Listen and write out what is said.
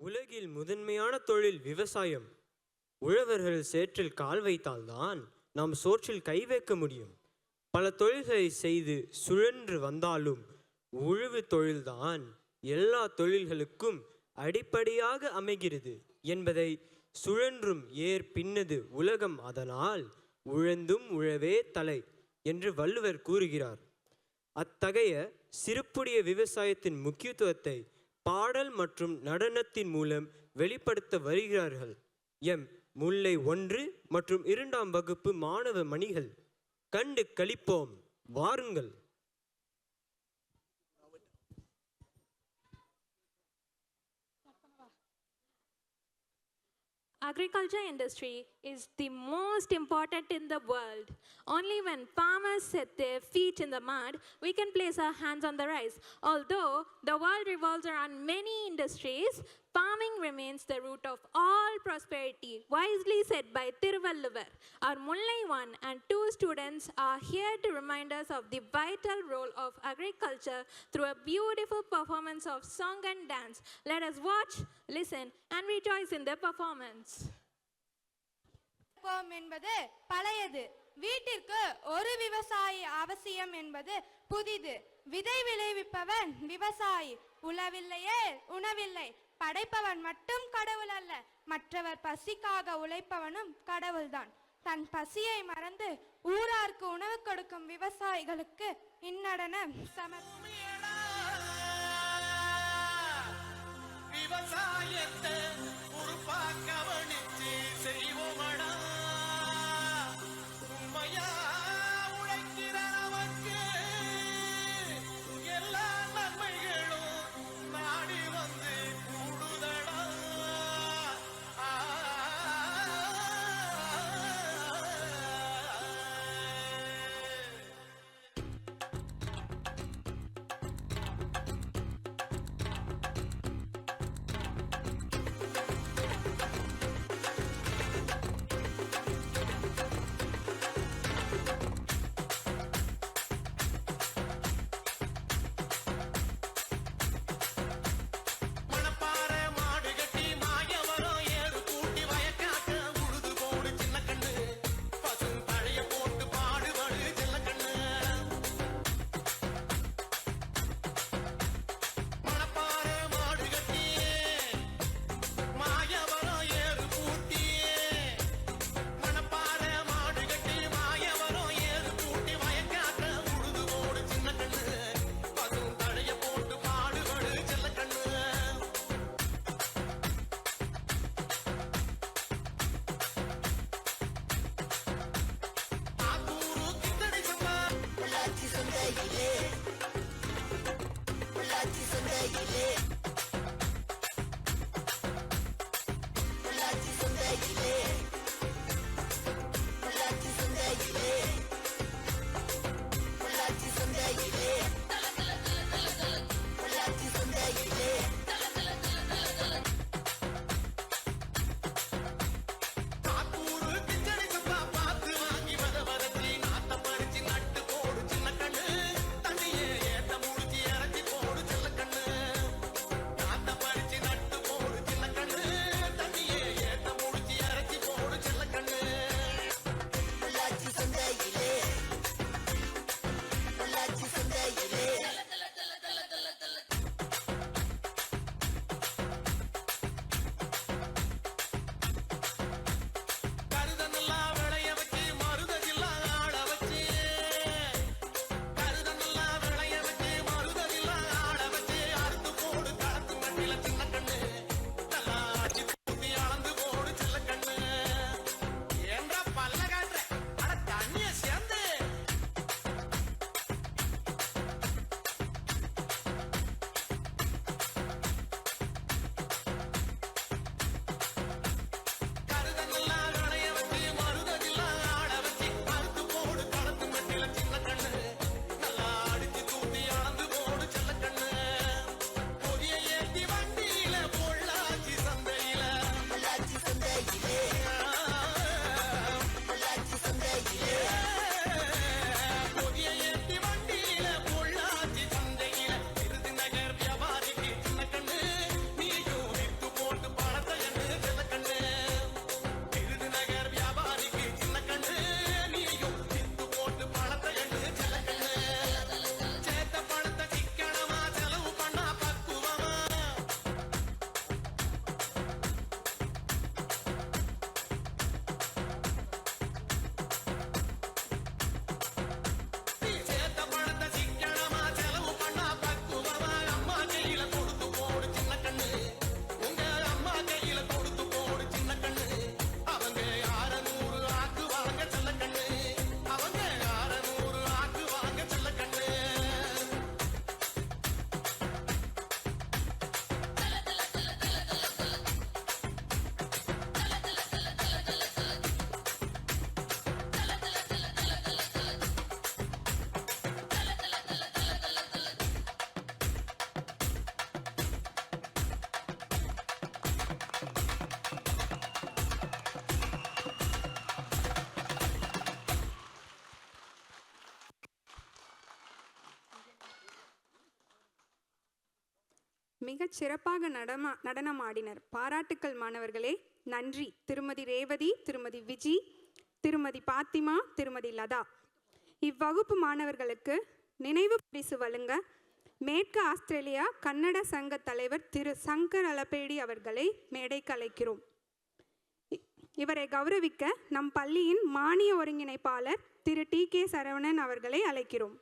உலகில் முதன்மையான தொழில் விவசாயம். உழவர்கள் சேற்றில் கால் வைத்தால்தான் நாம் சோற்றில் கை வைக்க முடியும். பல தொழில்களை செய்து சுழன்று வந்தாலும் உழவு தொழில்தான் எல்லா தொழில்களுக்கும் அடிப்படையாக அமைகிறது என்பதை சுழன்றும் ஏர் பின்னது உலகம், அதனால் உழந்தும் உழவே தலை என்று வள்ளுவர் கூறுகிறார். அத்தகைய சிறப்புடைய விவசாயத்தின் முக்கியத்துவத்தை பாடல் மற்றும் நடனத்தின் மூலம் வெளிப்படுத்த வருகிறார்கள் எம் முல்லை 1 மற்றும் 2ஆம் வகுப்பு மாணவ மணிகள். கண்டு களிப்போம், வாருங்கள். Agriculture industry is the most important in the world. Only when farmers set their feet in the mud, we can place our hands on the rice. Although the world revolves around many industries, farming remains the root of all prosperity, wisely said by Thiruvalluvar. Our Mullai 1 and 2 students are here to remind us of the vital role of agriculture through a beautiful performance of song and dance. Let us watch, listen and rejoice in their performance. என்பது பழையது, வீட்டிற்கு ஒரு விவசாயி அவசியம் என்பது புதிது. விதை விளைவிப்பவன் விவசாயி, உழவில்லையே உணவில்லை. படைப்பவன் மட்டும் கடவுள் அல்ல, மற்றவர் பசிக்காக உழைப்பவனும் கடவுள்தான். தன் பசியை மறந்து ஊராருக்கு உணவு கொடுக்கும் விவசாயிகளுக்கு இந்நடனம் விவசாயத்தை கவனித்து செய்வோமடா, உண்மையா உழைக்கிற நமக்கு எல்லா நன்மைகளும் நாடி வந்து கூடுதடா. போடு மிகச் சிறப்பாக நடனமாடினர். பாராட்டுக்கள் மாணவர்களே, நன்றி. திருமதி ரேவதி, திருமதி விஜி, திருமதி பாத்திமா, திருமதி லதா. இவ்வகுப்பு மாணவர்களுக்கு நினைவு பரிசு வழங்க மேற்கு ஆஸ்திரேலியா கன்னட சங்க தலைவர் திரு சங்கர் அலப்பேடி அவர்களை மேடைக்கு அழைக்கிறோம். இவரை கௌரவிக்க நம் பள்ளியின் மானிய ஒருங்கிணைப்பாளர் திரு டி கே சரவணன் அவர்களை அழைக்கிறோம்.